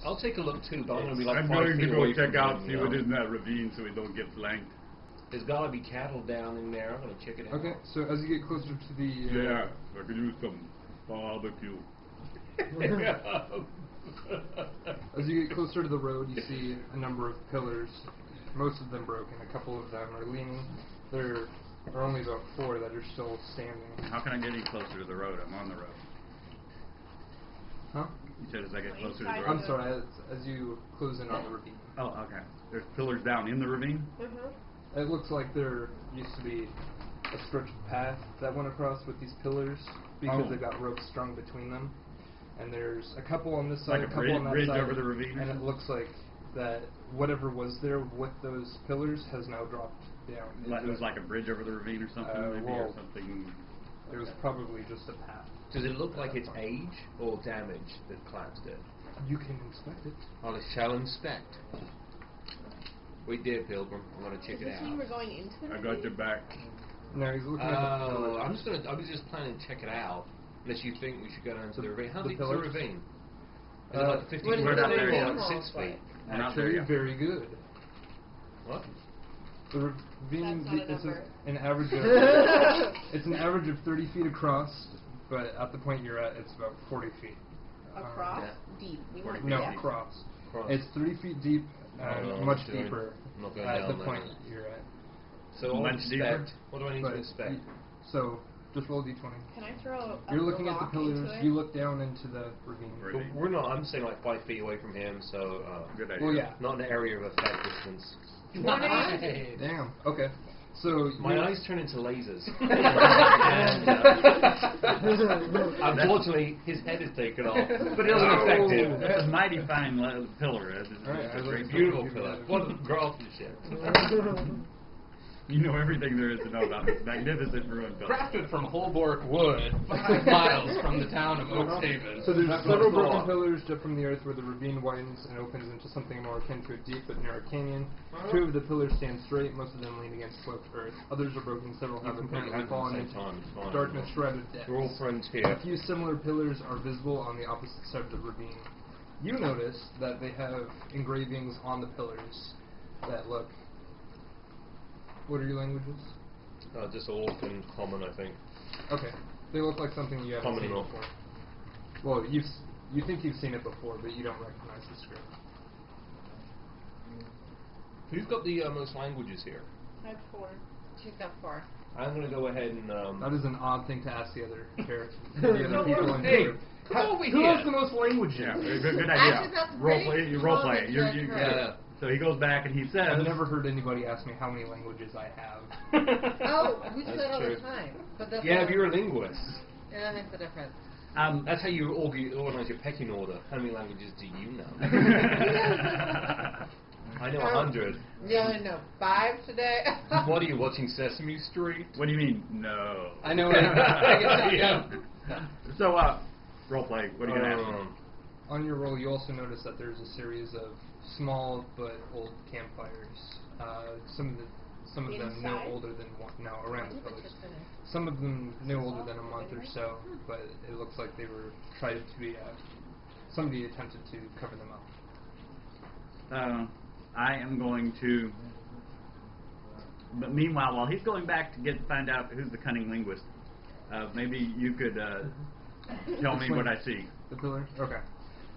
I'll take a look too, but I'm going to be like I'm 5 going feet to away go check from out, him, see you what know. is in that ravine so we don't get flanked. There's got to be cattle down in there. I'm going to check it out. Okay, so as you get closer to the... Yeah, I could use some barbecue. As you get closer to the road, you see a number of pillars, most of them broken. A couple of them are leaning. There are only about 4 that are still standing. How can I get any closer to the road? I'm on the road. Huh? You said as I get closer to the road? I'm sorry, as you close in on the ravine. Oh, okay. There's pillars down in the ravine? It looks like there used to be a stretch of path that went across with these pillars because they've got ropes strung between them. And there's a couple on this side, Like a couple on that bridge side. over the ravine or and it something? looks like that whatever was there with those pillars has now dropped down. It was like a bridge over the ravine or something, maybe, or well, something. It was probably just a path. Does it look like it's age or damage that collapsed it? You can inspect it. I shall inspect. Wait there, Pilgrim. I'm going to check it Does this mean out. we're going into the I got your back. No, he's looking at the pillars. I was just planning to check it out. Unless you think we should go down to the ravine. How the deep is the pillars? ravine? Is it like 50 What feet is not the there or yet. like 6 feet? We're not there Actually, yet. very good. What? The ravine That's not a is number. an average of it's an average of 30 feet across, but at the point you're at, it's about 40 feet. Across? Yeah. Deep. We 40 want No, depth. across. Cross. It's 30 feet deep and No, much I'm doing- deeper I'm not going at down the there. point you're at. So I'll Much deeper? inspect. What do I need But to inspect? so just roll d20. Can I throw a You're looking at the rock pillars. into it? You look down into the ravine. Right. But we're not. I'm saying like 5 feet away from him, so Good idea. Well, yeah. not in the area of effect distance. Nice. Damn. Okay. So My you- eyes turn into lasers. And, unfortunately, his head is taken off, but it doesn't affect him. That's a mighty fine pillar. It's Alright, it's I a great look- Beautiful Give me pillar. that. What craftsmanship. You know everything there is to know about this magnificent ruined pillar. Crafted from Holbork wood, 5 miles from the town of Oakshaven. So there's That's several what's broken wrong. pillars up from the earth where the ravine widens and opens into something more akin to a deep but narrow canyon. 2 of the pillars stand straight, most of them lean against sloped earth. Others are broken, several have can put your apparently hands fallen at the into same time, it's fine. darkness shrouded depths. We're all friends A here. few similar pillars are visible on the opposite side of the ravine. You notice that they have engravings on the pillars that look... What are your languages? Just Orc and Common, I think. Okay. They look like something you haven't Common seen and Orc. before. Well, you think you've seen it before, but you don't recognize the script. Who's got the most languages here? I have 4. She's got 4. I'm going to go ahead and... That is an odd thing to ask the other characters, the other people in Hey, here. come over Who here. has the most languages? Yeah, good idea. Actually, that's Role pretty play. You role play. common, You, Joker. Yeah. So he goes back and he says, I've never heard anybody ask me how many languages I have. Oh, we say That's that all true. the time. But that's Yeah, not- if you're a linguist. Yeah, that makes a difference. That's how you organize your pecking order. How many languages do you know? I know 100. You only know 5 today? What are you watching, Sesame Street? what do you mean? No. I know it. Yeah. So, role play. What are you going to ask me? On your roll, you also notice that there's a series of small but old campfires. Some of them no Inside? older than around the pillars. Some of them no older than a month or so, but it looks like they were tried to be. Somebody attempted to cover them up. I am going to. But meanwhile, while he's going back to find out who's the cunning linguist, maybe you could tell me what I see. The pillar? Okay.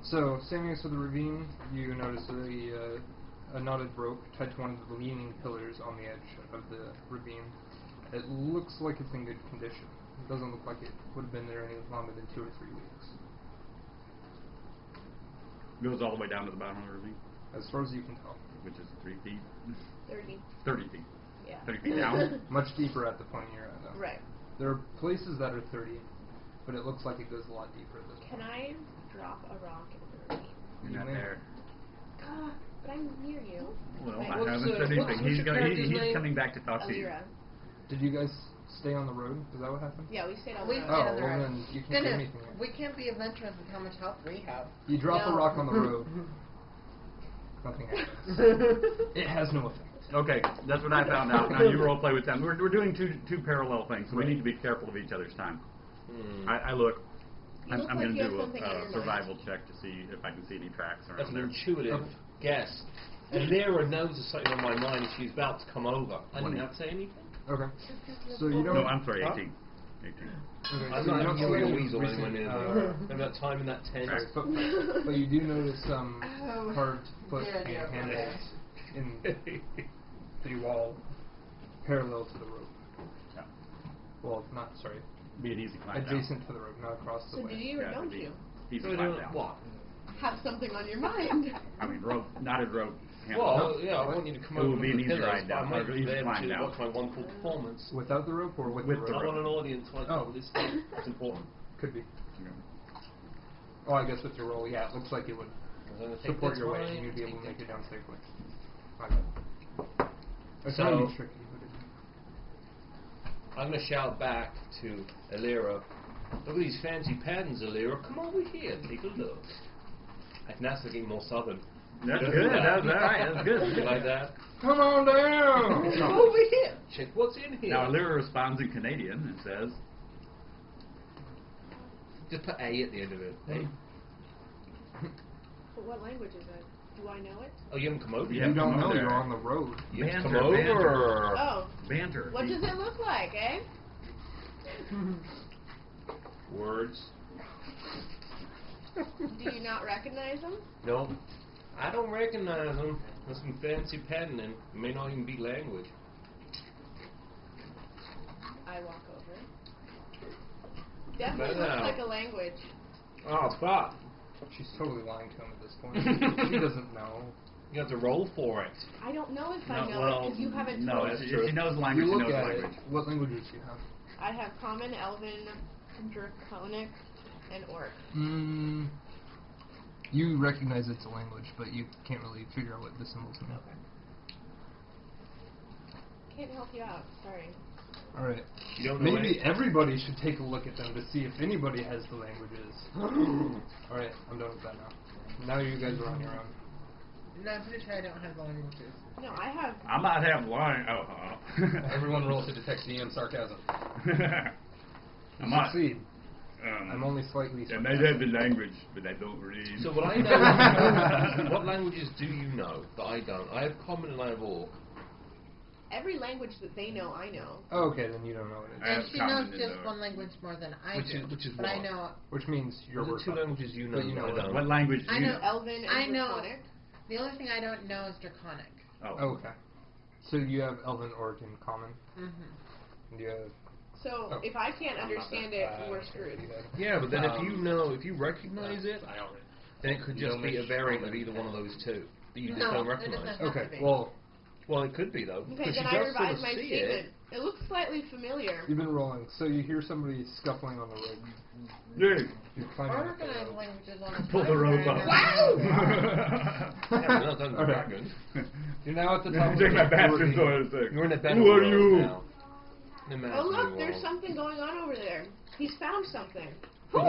So, standing next to the ravine, you notice a knotted rope tied to one of the leaning pillars on the edge of the ravine. It looks like it's in good condition. It doesn't look like it would have been there any longer than 2 or 3 weeks. Goes all the way down to the bottom of the ravine, As far as you can tell. which is 3 feet, 30. 30 feet, Yeah. 30 feet down. Much deeper at the point you're at, though. Right. There are places that are 30, but it looks like it goes a lot deeper at this Can point. I drop a rock into the ravine? You're not may. there. But I'm near you. Well, Right. I What's haven't the- said what's anything. your character's He's name? coming back to talk to you. Alira. Did you guys stay on the road? Is that what happened? Yeah, we stayed on We the road. stayed Oh, on the well road. then you can't do Goodness, anything yet. we can't be adventurous with how much health we have. You drop No. a rock on the road. Nothing happens. It has no effect. Okay, that's what I found out. Now you role play with them. We're doing two parallel things, so we need to be careful of each other's time. I look. You look I'm like going you to have do something on a your survival check to see if I can see any tracks That's around an there. intuitive guess. And Lyra knows there's something on my mind. She's about to come over. I didn't 20. have to say anything. Okay. So you don't. No, I'm sorry, Huh? 18. 18. Okay, I'm so not you don't having see a any weasel recent, anywhere near me. Remember that time in that tent? but you do notice some Oh, carved foot yeah, and yeah, handles in the wall parallel to the rope. Yeah. Well, not sorry, Be an easy climb down. adjacent to the rope, not across the So way. do you or Yeah, don't it'd be you Easy So climb down. what? have something on your mind? I mean, rope, knotted rope. handle. Well, yeah, I want you to come It over will be to an the easy pillars, ride but I down, might or be easy there climb to down. watch my wonderful performance. Without the rope or with With the the I rope? want an audience like Oh. this thing. It's important. Could be. Yeah. Oh, I guess with your roll, yeah, it looks like it would I'm gonna take support this your weight line, and you'd be able to take make it. it down safely. Okay. It's So- not be tricky, but I'm going to shout back to Alira, look at these fancy patterns, Alira. Come over here, take a look. I can ask to get more southern. That's Just good. that. That's right. That's good. You like that? come on down! Come over here. Check what's in here. Now, Lyra responds in Canadian and says, Just put A at the end of it. A. But what language is it? Do I know it? Oh, you haven't come over You yet? You don't come know, over you're there. on the road. You have to Banter, come over. banter. Oh, banter. what does it look like, eh? Words. Do you not recognize them? No. I don't recognize them. There's some fancy patterning. It may not even be language. I walk over. Definitely Wow. looks like a language. Oh, fuck. She's totally lying to him at this point. She doesn't know. You have to roll for it. I don't know if I No, know well, it because you haven't no, told if me. she knows language, You she look knows at language. it. What languages do you have? I have Common, Elven, Draconic, and Orc. You recognize it's a language, but you can't really figure out what the symbols mean. Can't help you out. Sorry. Alright. You don't know Maybe anything. everybody should take a look at them to see if anybody has the languages. Alright, I'm done with that now. Now you guys are on your own. No, I'm pretty sure I don't have the languages. No, I have. I might have line. Oh, Everyone roll to detect DM sarcasm. I You might. succeed. I'm only slightly I might have the language, but I don't read. So what I know, what languages do you know that I don't? I have Common and I have Orc. Every language that they know, I know. Oh, okay, then you don't know what it is. I have And she common knows and just Orc. one language more than I Which do. is- which is but I what? know. Which means you're Those are two languages you know But you that know I what- don't. What language do I you know Elven and I know. Draconic. The only thing I don't know is Draconic. Oh. Oh, okay. So you have Elven, Orc, and Common. Mm-hmm. And you have... So Oh. if I can't I'm not understand that- it, we're okay, screwed. you have- Yeah, but then if you know, if you recognize it, I already. then it could just be a Gnomish, variant of Common, either one of those two that you just No, don't it recognize. doesn't. Has to Okay, be. well, Well, it could be though. Okay, Because then she I does sort revise of my see statement. it. It looks slightly familiar. you've been rolling. So you hear somebody scuffling on the rope. Dude, You're climbing up the Organized rope. languages on the pull the rope up. Yeah, but not Dungeons and Alright. Dragons. You're now at the top of Take the my bastard ravine. sword. It's like, You're in a better who are world you? now. Imagine Oh look, you there's all. something going on over there. He's found something. You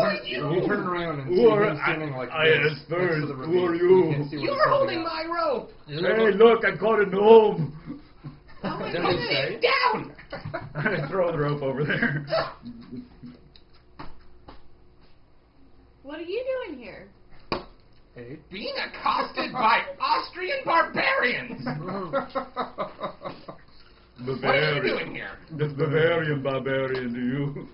turn around and Who see are him standing like I this am next to first. the Who are ravine. you? Can't see what You're he's holding up. my rope! Hey, look, I caught a gnome. Oh my Is that what goodness. they say? Down! I throw the rope over there. What are you doing here? Hey. Being accosted by Austrian barbarians! What are you doing here? This Bavarian barbarian to you.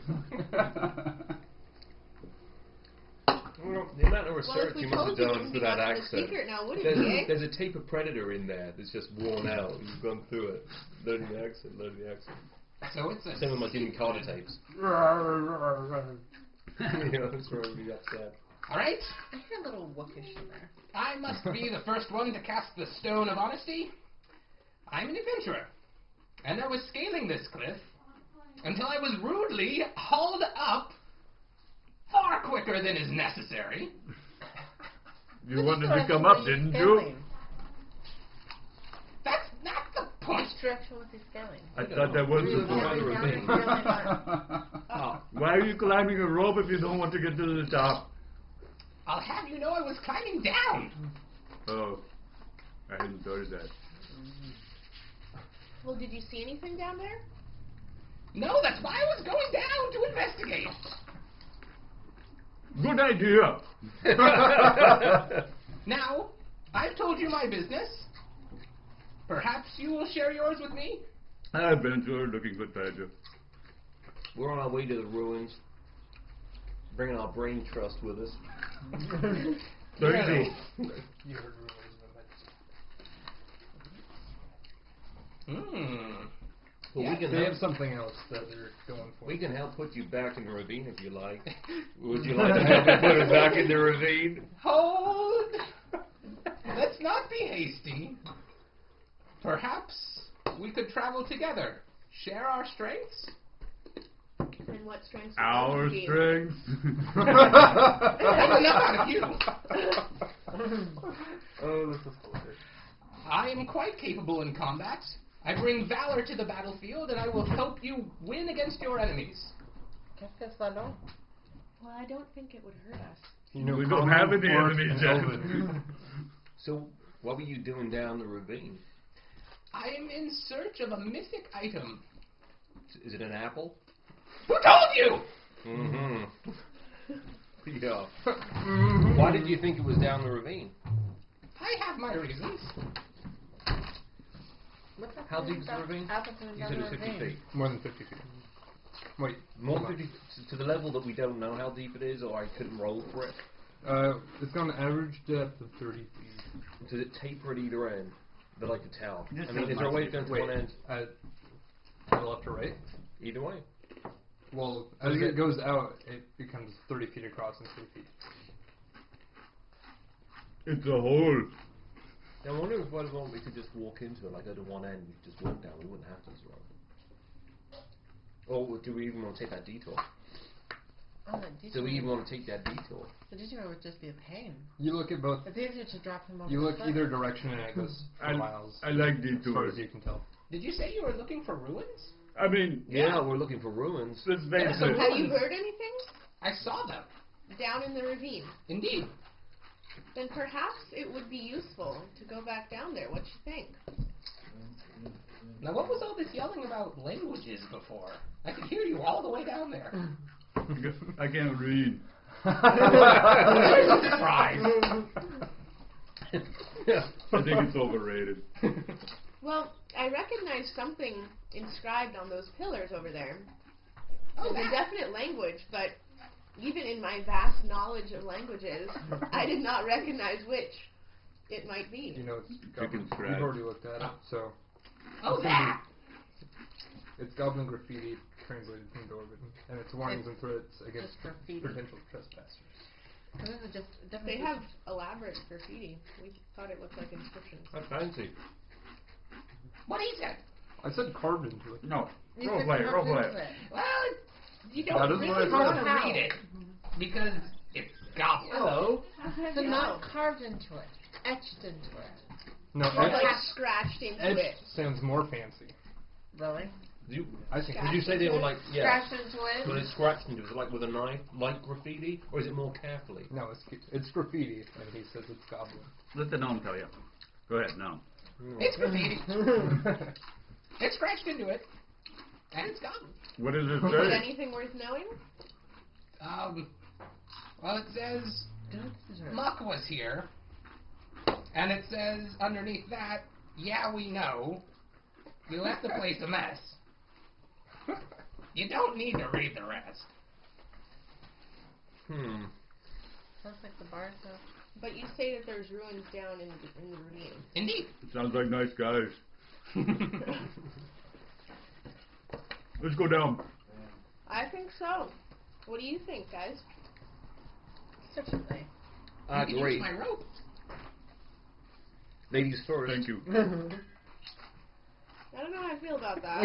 Well, the amount of Well, research if we you must have told you, done wouldn't for be that much of a accent. secret now, would it There's, be, eh? there's a tape of Predator in there that's just worn out. You've gone through it. Learning the accent, learning the accent. So it's a Same with my Jimmy Carter tapes. You know, that's where everybody upset. Alright, I hear a little wookish in there. I must be the first one to cast the Stone of Honesty. I'm an adventurer, and I was scaling this cliff until I was rudely hauled up far quicker than is necessary. You Which wanted to direction come were up, didn't you? scaling? That's not the point. Which direction was he scaling? I thought that was Were you the going rather down a or thing. really not? Oh, Why are you climbing a rope if you don't want to get to the top? I'll have you know I was climbing down. Oh, I hadn't thought of that. Well, did you see anything down there? No, that's why I was going down to investigate. Good idea. Now, I've told you my business. Perhaps you will share yours with me? Adventurer looking for treasure. We're on our way to the ruins, bringing our brain trust with us. Really? You heard rumors of it. But Yeah, we can They help. have something else that they're going for. We can help put you back in the ravine if you like. Would you like to help me put us back in the ravine? Hold! Let's not be hasty. Perhaps we could travel together. Share our strengths? And what strengths would Our those be? strengths. That's enough out of you. Oh, this is hilarious. I am quite capable in combat. I bring valor to the battlefield, and I will help you win against your enemies. Qu'est-ce que ça donne? Well, I don't think it would hurt us. You know, We don't common, have any orc, enemies and yet. elven. So, what were you doing down the ravine? I am in search of a mythic item. Is it an apple? Who told you? Mm-hmm. Yeah. Why did you think it was down the ravine? I have my reasons. What's that How thing deep is the about ravine? apples and You said it was 50 ravine? feet. More than 50 feet. Wait. More hold than on. 50 to the level that we don't know how deep it is, or I couldn't roll for it. It's got an average depth of 30 feet. Does it taper at either end? That I could tell. Just I mean, so is there a way to much go to one end? To the left or right? Either way. Well, Does as it- it goes out, it becomes 30 feet across and 3 feet. It's a hole. Now, I wonder if one we could just walk into it, like go to one end, we could just walk down. We wouldn't have to as well. Or do we even want to take that detour? Oh, the Do we detour. even want to take that detour? The detour would just be a pain. You look at both. It's easier to drop him over You the look cliff. either direction and it goes for I miles. like as far detours. as you can tell. Did you say you were looking for ruins? I mean, Yeah, we're looking for ruins. let's face Yeah, so it. Have you heard anything? I saw them. Down in the ravine. Indeed. Then perhaps it would be useful to go back down there. What you think? Now, what was all this yelling about languages before? I could hear you all the way down there. I can't read. There's a surprise. I think it's overrated. Well, I recognize something inscribed on those pillars over there. Oh, There's a that. definite language, but even in my vast knowledge of languages, I did not recognize which it might be. You know it's Chicken goblin. scratch. You've already looked at it, so Oh, it's gonna that. it's goblin graffiti translated from Dwarven, and it's warnings and threats against Just graffiti. potential trespassers. This is just They definitely have elaborate graffiti. We thought it looked like inscriptions. That's fancy. What is it? I said carved into it. No. You Role could play, come role up play. into it. Well, you That don't is what I really said. want to How? read it because it's goblin. Hello. So not carved into it, etched into it. No, Or like etched, scratched into etched it. sounds more fancy. Really? I think. Would you say they were like, yeah, Scratched into it. when it's scratched into it, is it like with a knife, like graffiti, or is it more carefully? No, it's graffiti, and he says it's goblin. Let the gnome tell you. Go ahead, gnome. It's graffiti. It's scratched into it, and it's goblin. What does it Is say? anything worth knowing? Well, it says Don't deserve. Muck was here, and it says underneath that, yeah, we know. We left the place a mess. You don't need to read the rest. Sounds like the bar stuff. But you say that there's ruins down in the ravine. Indeed. Sounds like nice guys. Let's go down. I think so. What do you think, guys? Certainly. I You can agree. use my rope. Ladies first. Thank you. I don't know how I feel about that.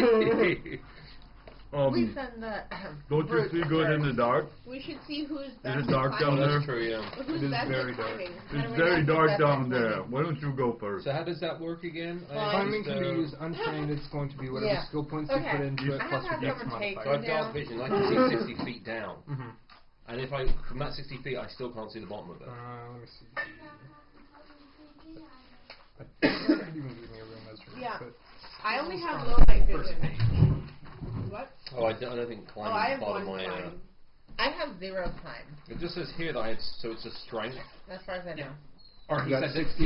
Please send the. Don't you see good in the dark? We should see who's best Is it at dark down climbing. there? That's true, yeah. Who's It is best very at dark. climbing. How do It's we very know dark who's down best at there. Why don't you go first? So how does that work again? Climbing can be used untrained. It's going to be whatever Yeah. skill points Okay. you put into it I plus have your to dex have take So modifier. I've down. dark vision. I can see 60 feet down. Mm-hmm. And if I, from that 60 feet, I still can't see the bottom of it. Let me see. I don't even give me a real measurement. Yeah. But I only have low light first vision. page. What? Oh, I don't think Oh, I climbing have is part one of my... climb. I have 0 time, It just says here that so it's a strength. as far as I know. Or You he got said 60